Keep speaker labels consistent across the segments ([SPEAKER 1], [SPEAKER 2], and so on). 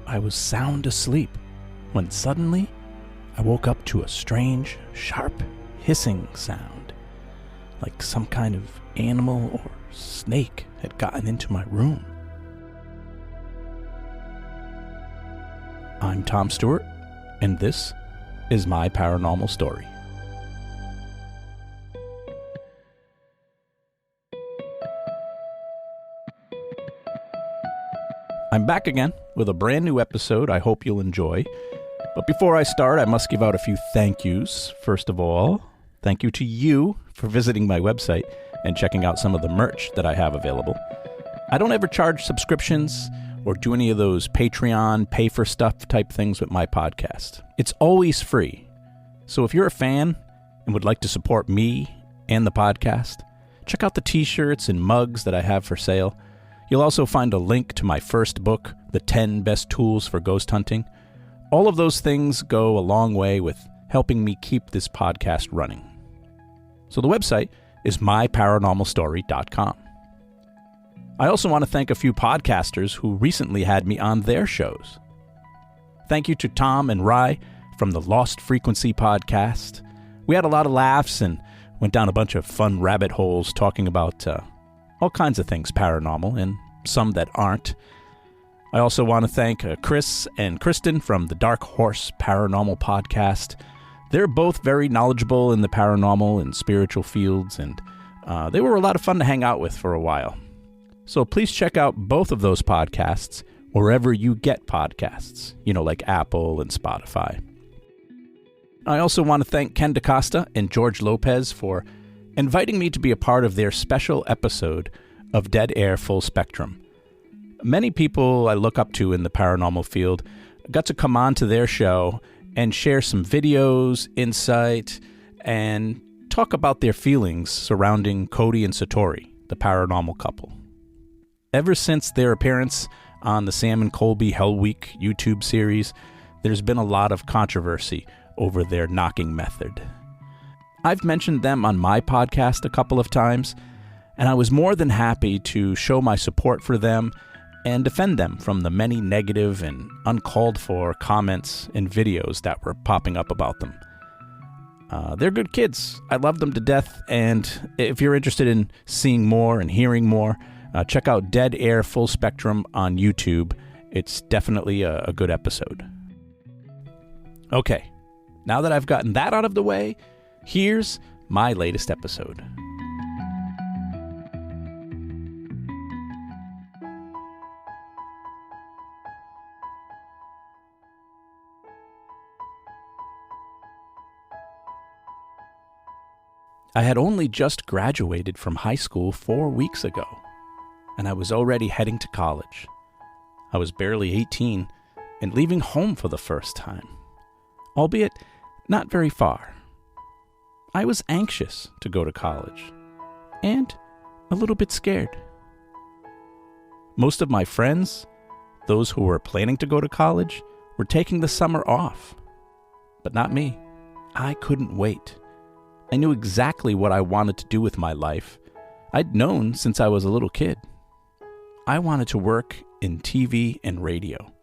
[SPEAKER 1] I was sound asleep when suddenly I woke up to a strange, sharp, hissing sound, like some kind of animal or snake had gotten into my room. I'm Tom Stewart, and this is my paranormal story. I'm back again with a brand new episode I hope you'll enjoy. But before I start, I must give out a few thank yous. First of all, thank you to you for visiting my website and checking out some of the merch that I have available. I don't ever charge subscriptions or do any of those Patreon pay-for-stuff type things with my podcast. It's always free. So if you're a fan and would like to support me and the podcast, check out the t-shirts and mugs that I have for sale. You'll also find a link to my first book, The 10 Best Tools for Ghost Hunting. All of those things go a long way with helping me keep this podcast running. So the website is myparanormalstory.com. I also want to thank a few podcasters who recently had me on their shows. Thank you to Tom and Rye from the Lost Frequency podcast. We had a lot of laughs and went down a bunch of fun rabbit holes talking about all kinds of things paranormal and some that aren't. I also want to thank Chris and Kristen from the Dark Horse Paranormal podcast. They're both very knowledgeable in the paranormal and spiritual fields, and they were a lot of fun to hang out with for a while. So please check out both of those podcasts wherever you get podcasts, like Apple and Spotify. I also want to thank Ken DaCosta and George Lopez for inviting me to be a part of their special episode of Dead Air Full Spectrum. Many people I look up to in the paranormal field got to come on to their show and share some videos, insight, and talk about their feelings surrounding Cody and Satori, the paranormal couple. Ever since their appearance on the Sam and Colby Hell Week YouTube series, there's been a lot of controversy over their knocking method. I've mentioned them on my podcast a couple of times, and I was more than happy to show my support for them and defend them from the many negative and uncalled for comments and videos that were popping up about them. They're good kids. I love them to death, and if you're interested in seeing more and hearing more, check out Dead Air Full Spectrum on YouTube. It's definitely a good episode. Okay, now that I've gotten that out of the way, here's my latest episode. I had only just graduated from high school 4 weeks ago, and I was already heading to college. I was barely 18 and leaving home for the first time, albeit not very far. I was anxious to go to college, and a little bit scared. Most of my friends, those who were planning to go to college, were taking the summer off. But not me. I couldn't wait. I knew exactly what I wanted to do with my life. I'd known since I was a little kid. I wanted to work in TV and radio,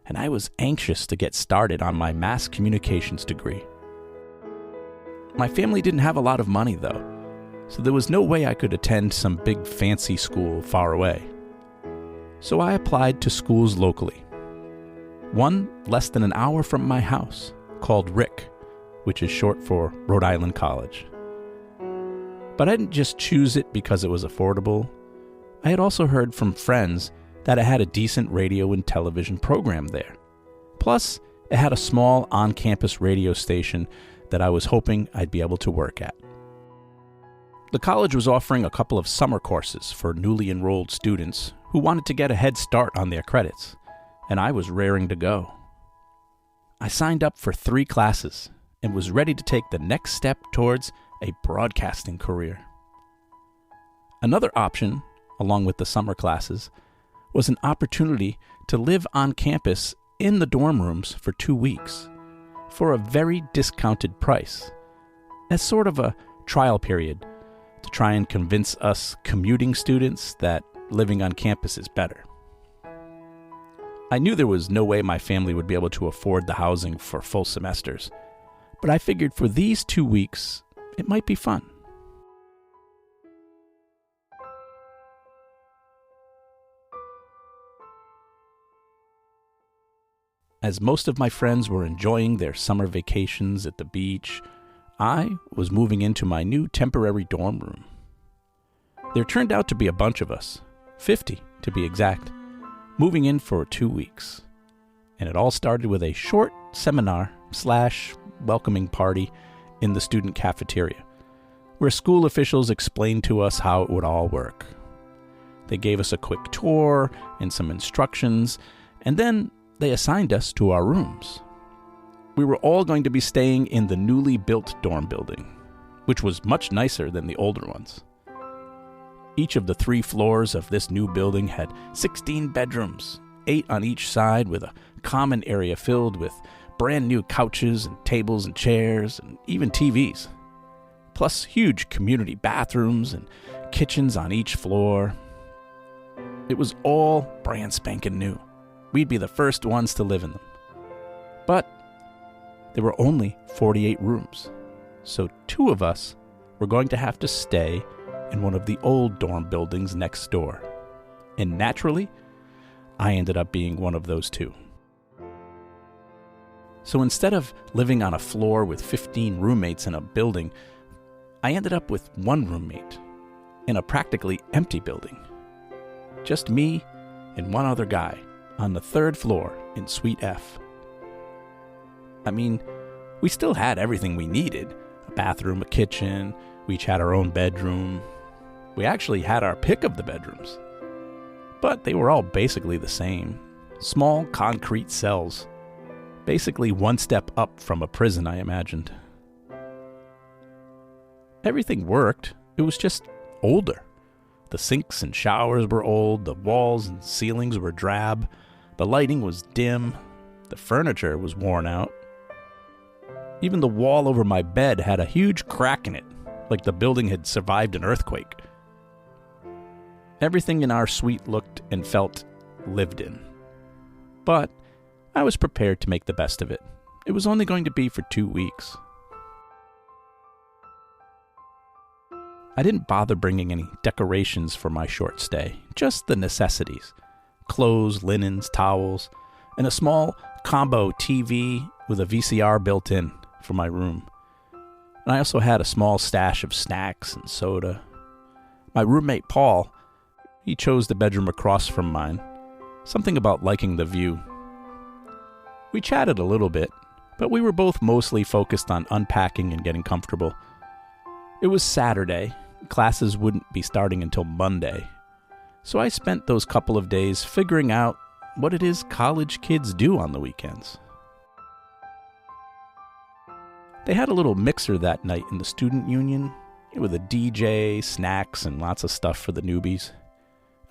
[SPEAKER 1] and I was anxious to get started on my mass communications degree. My family didn't have a lot of money, though, so there was no way I could attend some big fancy school far away. So I applied to schools locally. One less than an hour from my house, called RIC, which is short for Rhode Island College. But I didn't just choose it because it was affordable. I had also heard from friends that it had a decent radio and television program there. Plus, it had a small on-campus radio station that I was hoping I'd be able to work at. The college was offering a couple of summer courses for newly enrolled students who wanted to get a head start on their credits, and I was raring to go. I signed up for 3 classes and was ready to take the next step towards a broadcasting career. Another option, along with the summer classes, was an opportunity to live on campus in the dorm rooms for 2 weeks for a very discounted price, as sort of a trial period to try and convince us commuting students that living on campus is better. I knew there was no way my family would be able to afford the housing for full semesters, but I figured for these 2 weeks, it might be fun. As most of my friends were enjoying their summer vacations at the beach, I was moving into my new temporary dorm room. There turned out to be a bunch of us, 50 to be exact, moving in for 2 weeks. And it all started with a short seminar/welcoming party in the student cafeteria, where school officials explained to us how it would all work. They gave us a quick tour and some instructions, and then they assigned us to our rooms. We were all going to be staying in the newly built dorm building, which was much nicer than the older ones. Each of the 3 floors of this new building had 16 bedrooms, 8 on each side, with a common area filled with brand new couches and tables and chairs and even TVs. Plus huge community bathrooms and kitchens on each floor. It was all brand spanking new. We'd be the first ones to live in them. But there were only 48 rooms, so 2 of us were going to have to stay in one of the old dorm buildings next door. And naturally, I ended up being one of those 2. So instead of living on a floor with 15 roommates in a building, I ended up with 1 roommate in a practically empty building. Just me and 1 other guy on the 3rd floor in Suite F. I mean, we still had everything we needed. A bathroom, a kitchen, we each had our own bedroom. We actually had our pick of the bedrooms. But they were all basically the same. Small concrete cells. Basically 1 step up from a prison, I imagined. Everything worked. It was just older. The sinks and showers were old. The walls and ceilings were drab. The lighting was dim. The furniture was worn out. Even the wall over my bed had a huge crack in it, like the building had survived an earthquake. Everything in our suite looked and felt lived in. But I was prepared to make the best of it. It was only going to be for 2 weeks. I didn't bother bringing any decorations for my short stay, just the necessities. Clothes, linens, towels, and a small combo TV with a VCR built in for my room. And I also had a small stash of snacks and soda. My roommate Paul, he chose the bedroom across from mine. Something about liking the view. We chatted a little bit, but we were both mostly focused on unpacking and getting comfortable. It was Saturday. Classes wouldn't be starting until Monday. So I spent those couple of days figuring out what it is college kids do on the weekends. They had a little mixer that night in the student union with a DJ, snacks, and lots of stuff for the newbies.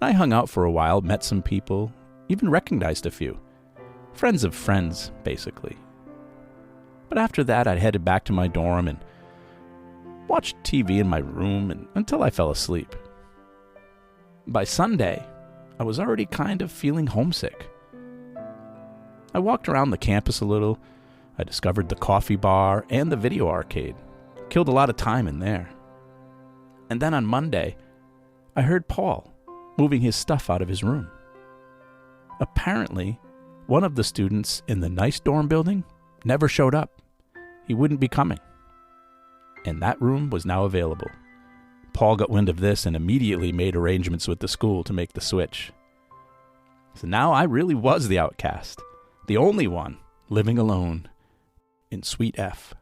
[SPEAKER 1] I hung out for a while, met some people, even recognized a few. Friends of friends, basically. But after that, I headed back to my dorm and watched TV in my room until I fell asleep. By Sunday, I was already kind of feeling homesick. I walked around the campus a little. I discovered the coffee bar and the video arcade. Killed a lot of time in there. And then on Monday, I heard Paul moving his stuff out of his room. Apparently, one of the students in the nice dorm building never showed up. He wouldn't be coming. And that room was now available. Paul got wind of this and immediately made arrangements with the school to make the switch. So now I really was the outcast, the only one living alone in Suite F.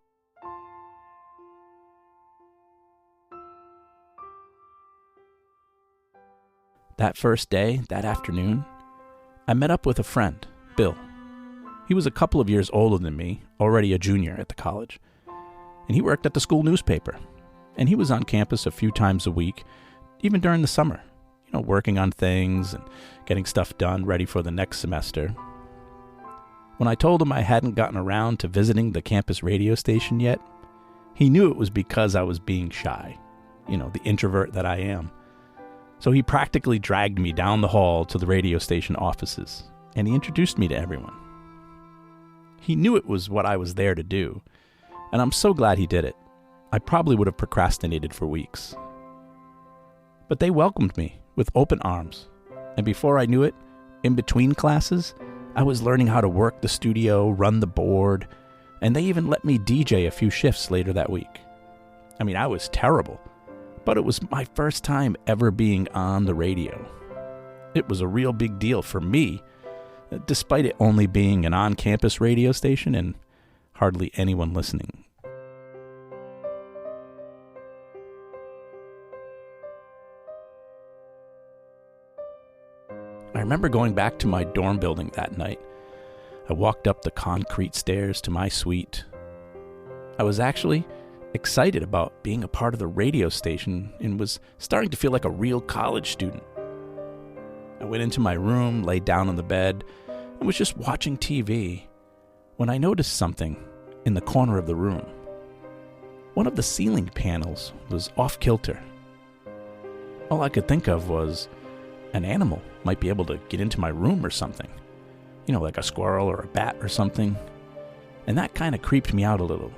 [SPEAKER 1] That first day, that afternoon, I met up with a friend, Bill. He was a couple of years older than me, already a junior at the college. And he worked at the school newspaper. And he was on campus a few times a week, even during the summer, working on things and getting stuff done ready for the next semester. When I told him I hadn't gotten around to visiting the campus radio station yet, he knew it was because I was being shy, the introvert that I am. So he practically dragged me down the hall to the radio station offices, and he introduced me to everyone. He knew it was what I was there to do, and I'm so glad he did it. I probably would have procrastinated for weeks. But they welcomed me with open arms, and before I knew it, in between classes, I was learning how to work the studio, run the board, and they even let me DJ a few shifts later that week. I mean, I was terrible, but it was my first time ever being on the radio. It was a real big deal for me, despite it only being an on-campus radio station and hardly anyone listening. I remember going back to my dorm building that night. I walked up the concrete stairs to my suite. I was actually excited about being a part of the radio station and was starting to feel like a real college student. I went into my room, laid down on the bed, and was just watching TV when I noticed something in the corner of the room. One of the ceiling panels was off kilter. All I could think of was an animal might be able to get into my room or something. You know, like a squirrel or a bat or something. And that kind of creeped me out a little.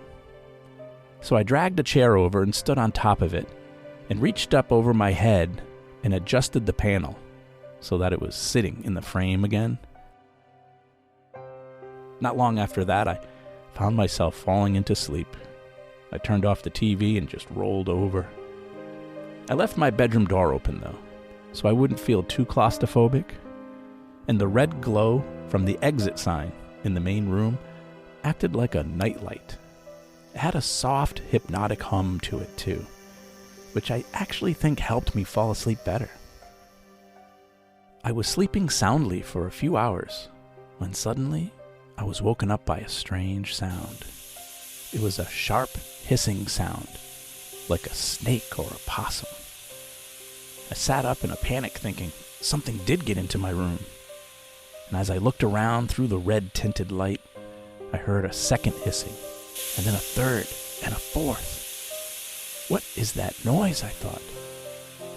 [SPEAKER 1] So I dragged a chair over and stood on top of it and reached up over my head and adjusted the panel so that it was sitting in the frame again. Not long after that, I found myself falling into sleep. I turned off the TV and just rolled over. I left my bedroom door open, though, so I wouldn't feel too claustrophobic. And the red glow from the exit sign in the main room acted like a nightlight. It had a soft, hypnotic hum to it, too, which I actually think helped me fall asleep better. I was sleeping soundly for a few hours when suddenly I was woken up by a strange sound. It was a sharp, hissing sound, like a snake or a possum. I sat up in a panic thinking something did get into my room. And as I looked around through the red-tinted light, I heard a second hissing, and then a third, and a fourth. What is that noise, I thought.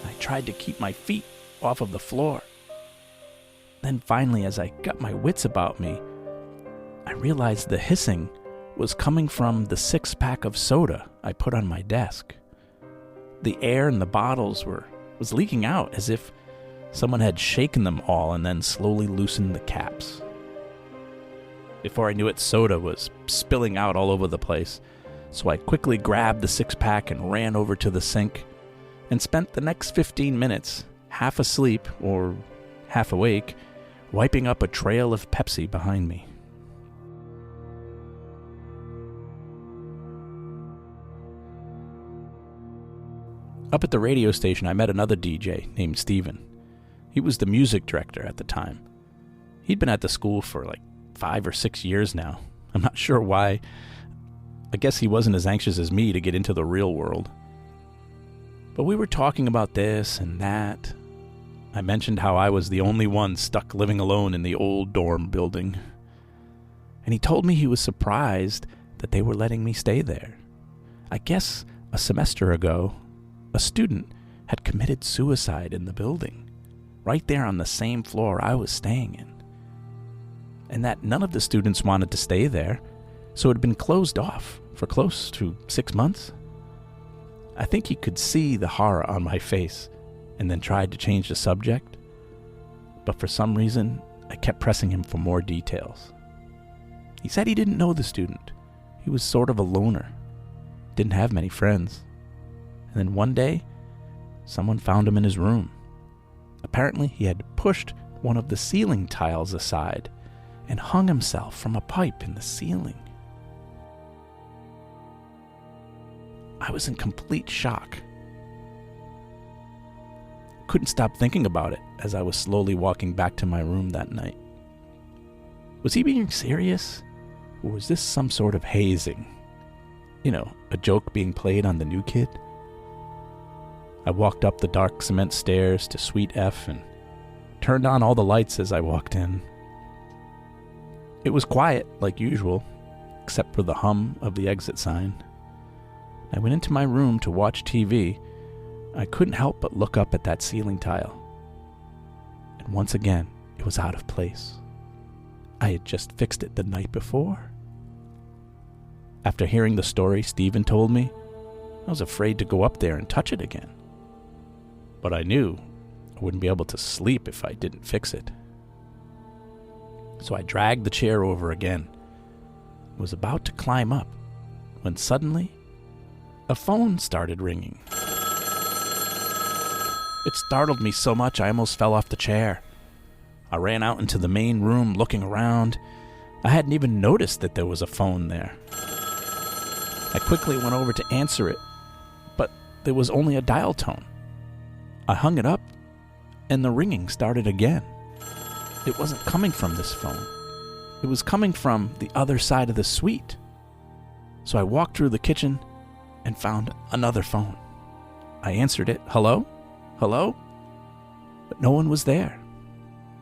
[SPEAKER 1] I tried to keep my feet off of the floor. Then finally, as I got my wits about me, I realized the hissing was coming from the 6-pack of soda I put on my desk. The air in the bottles was leaking out as if someone had shaken them all and then slowly loosened the caps. Before I knew it, soda was spilling out all over the place, so I quickly grabbed the 6-pack and ran over to the sink and spent the next 15 minutes, half asleep or half awake, wiping up a trail of Pepsi behind me. Up at the radio station, I met another DJ named Steven. He was the music director at the time. He'd been at the school for like 5 or 6 years now. I'm not sure why. I guess he wasn't as anxious as me to get into the real world. But we were talking about this and that. I mentioned how I was the only one stuck living alone in the old dorm building. And he told me he was surprised that they were letting me stay there. I guess a semester ago, a student had committed suicide in the building, right there on the same floor I was staying in. And that none of the students wanted to stay there, so it had been closed off for close to 6 months. I think he could see the horror on my face and then tried to change the subject, but for some reason, I kept pressing him for more details. He said he didn't know the student. He was sort of a loner, didn't have many friends. And then one day, someone found him in his room. Apparently, he had pushed one of the ceiling tiles aside and hung himself from a pipe in the ceiling. I was in complete shock. Couldn't stop thinking about it as I was slowly walking back to my room that night. Was he being serious? Or was this some sort of hazing? You know, a joke being played on the new kid? I walked up the dark cement stairs to Suite F and turned on all the lights as I walked in. It was quiet, like usual, except for the hum of the exit sign. I went into my room to watch TV. I couldn't help but look up at that ceiling tile. And once again, it was out of place. I had just fixed it the night before. After hearing the story Stephen told me, I was afraid to go up there and touch it again. But I knew I wouldn't be able to sleep if I didn't fix it. So I dragged the chair over again, was about to climb up, when suddenly, a phone started ringing. It startled me so much I almost fell off the chair. I ran out into the main room looking around. I hadn't even noticed that there was a phone there. I quickly went over to answer it, but there was only a dial tone. I hung it up, and the ringing started again. It wasn't coming from this phone. It was coming from the other side of the suite. So I walked through the kitchen and found another phone. I answered it. Hello? Hello? But no one was there.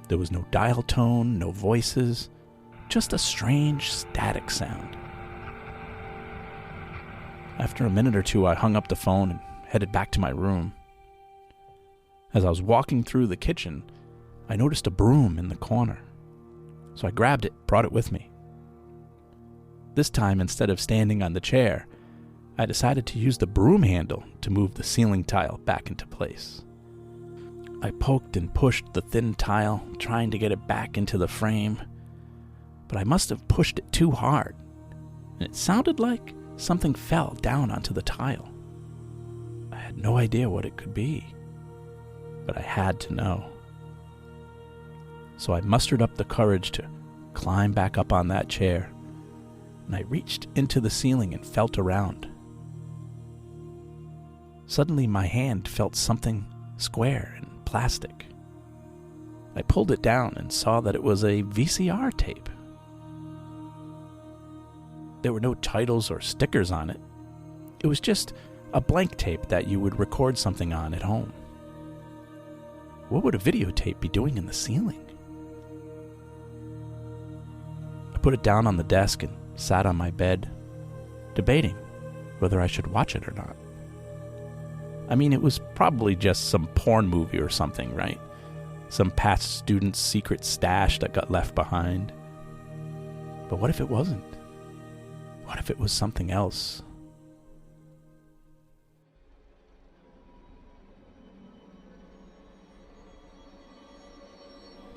[SPEAKER 1] There was no dial tone, no voices, just a strange static sound. After a minute or two, I hung up the phone and headed back to my room. As I was walking through the kitchen, I noticed a broom in the corner. So I grabbed it, brought it with me. This time, instead of standing on the chair, I decided to use the broom handle to move the ceiling tile back into place. I poked and pushed the thin tile, trying to get it back into the frame, but I must have pushed it too hard, and it sounded like something fell down onto the tile. I had no idea what it could be, but I had to know. So I mustered up the courage to climb back up on that chair, and I reached into the ceiling and felt around. Suddenly my hand felt something square and plastic. I pulled it down and saw that it was a VCR tape. There were no titles or stickers on it. It was just a blank tape that you would record something on at home. What would a videotape be doing in the ceiling? I put it down on the desk and sat on my bed, debating whether I should watch it or not. I mean, it was probably just some porn movie or something, right? Some past student's secret stash that got left behind. But what if it wasn't? What if it was something else?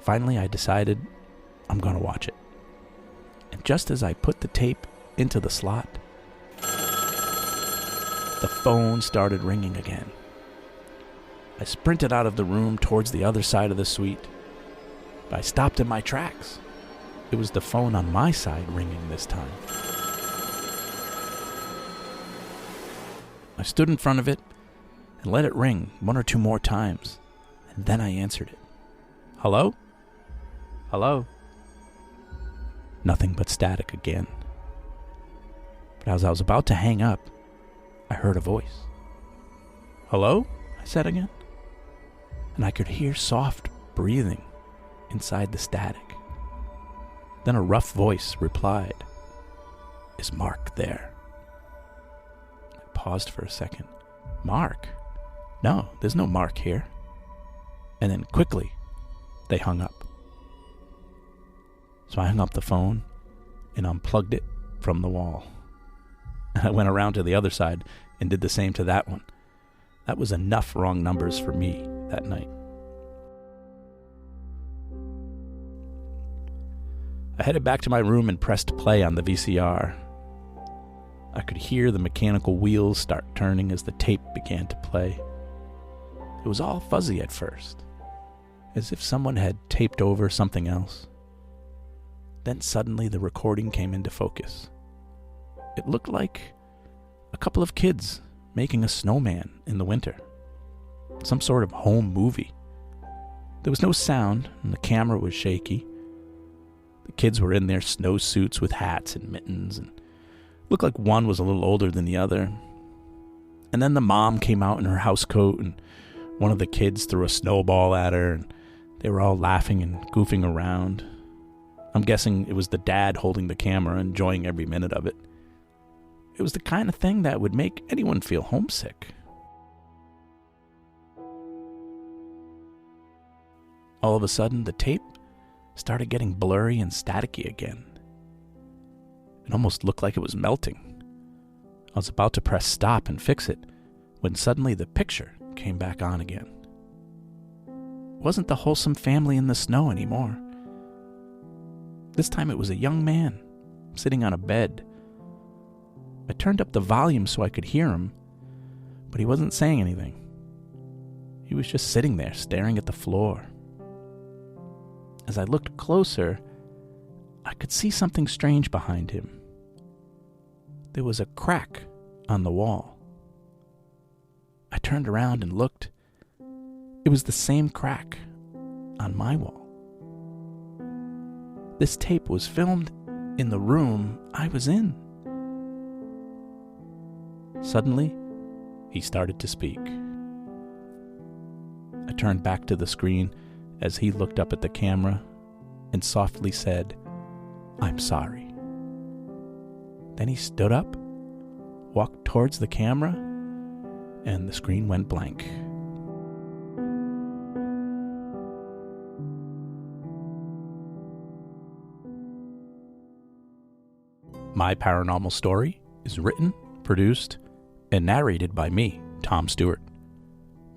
[SPEAKER 1] Finally, I decided I'm going to watch it. And just as I put the tape into the slot, the phone started ringing again. I sprinted out of the room towards the other side of the suite, but I stopped in my tracks. It was the phone on my side ringing this time. I stood in front of it and let it ring one or two more times, and then I answered it. Hello? Hello? Nothing but static again. But as I was about to hang up, I heard a voice. Hello? I said again. And I could hear soft breathing inside the static. Then a rough voice replied, Is Mark there? I paused for a second. Mark? No, there's no Mark here. And then quickly, they hung up. So I hung up the phone and unplugged it from the wall. I went around to the other side and did the same to that one. That was enough wrong numbers for me that night. I headed back to my room and pressed play on the VCR. I could hear the mechanical wheels start turning as the tape began to play. It was all fuzzy at first, as if someone had taped over something else. Then suddenly the recording came into focus. It looked like a couple of kids making a snowman in the winter. Some sort of home movie. There was no sound, and the camera was shaky. The kids were in their snowsuits with hats and mittens, and looked like one was a little older than the other. And then the mom came out in her housecoat, and one of the kids threw a snowball at her, and they were all laughing and goofing around. I'm guessing it was the dad holding the camera, enjoying every minute of it. It was the kind of thing that would make anyone feel homesick. All of a sudden, the tape started getting blurry and staticky again. It almost looked like it was melting. I was about to press stop and fix it when suddenly the picture came back on again. It wasn't the wholesome family in the snow anymore. This time it was a young man sitting on a bed. I turned up the volume so I could hear him, but he wasn't saying anything. He was just sitting there staring at the floor. As I looked closer, I could see something strange behind him. There was a crack on the wall. I turned around and looked. It was the same crack on my wall. This tape was filmed in the room I was in. Suddenly, he started to speak. I turned back to the screen as he looked up at the camera and softly said, "I'm sorry." Then he stood up, walked towards the camera, and the screen went blank. My Paranormal Story is written, produced, and narrated by me, Tom Stewart.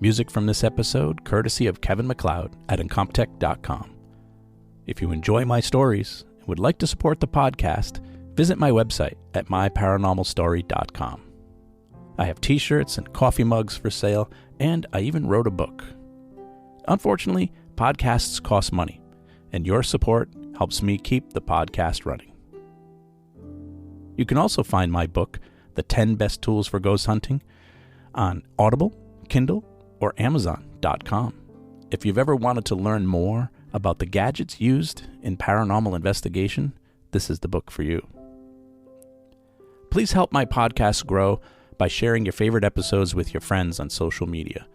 [SPEAKER 1] Music from this episode courtesy of Kevin MacLeod at Incomptech.com. If you enjoy my stories and would like to support the podcast, visit my website at myparanormalstory.com. I have t-shirts and coffee mugs for sale, and I even wrote a book. Unfortunately, podcasts cost money, and your support helps me keep the podcast running. You can also find my book, The 10 Best Tools for Ghost Hunting, on Audible, Kindle, or Amazon.com. If you've ever wanted to learn more about the gadgets used in paranormal investigation, this is the book for you. Please help my podcast grow by sharing your favorite episodes with your friends on social media.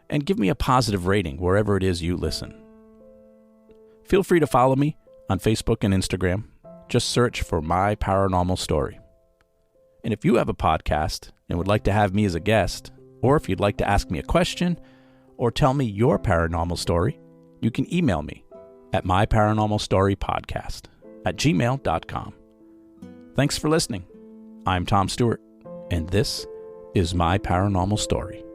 [SPEAKER 1] And give me a positive rating wherever it is you listen. Feel free to follow me on Facebook and Instagram. Just search for My Paranormal Story. And if you have a podcast and would like to have me as a guest, or if you'd like to ask me a question or tell me your paranormal story, you can email me at myparanormalstorypodcast@gmail.com. Thanks for listening. I'm Tom Stewart, and this is My Paranormal Story.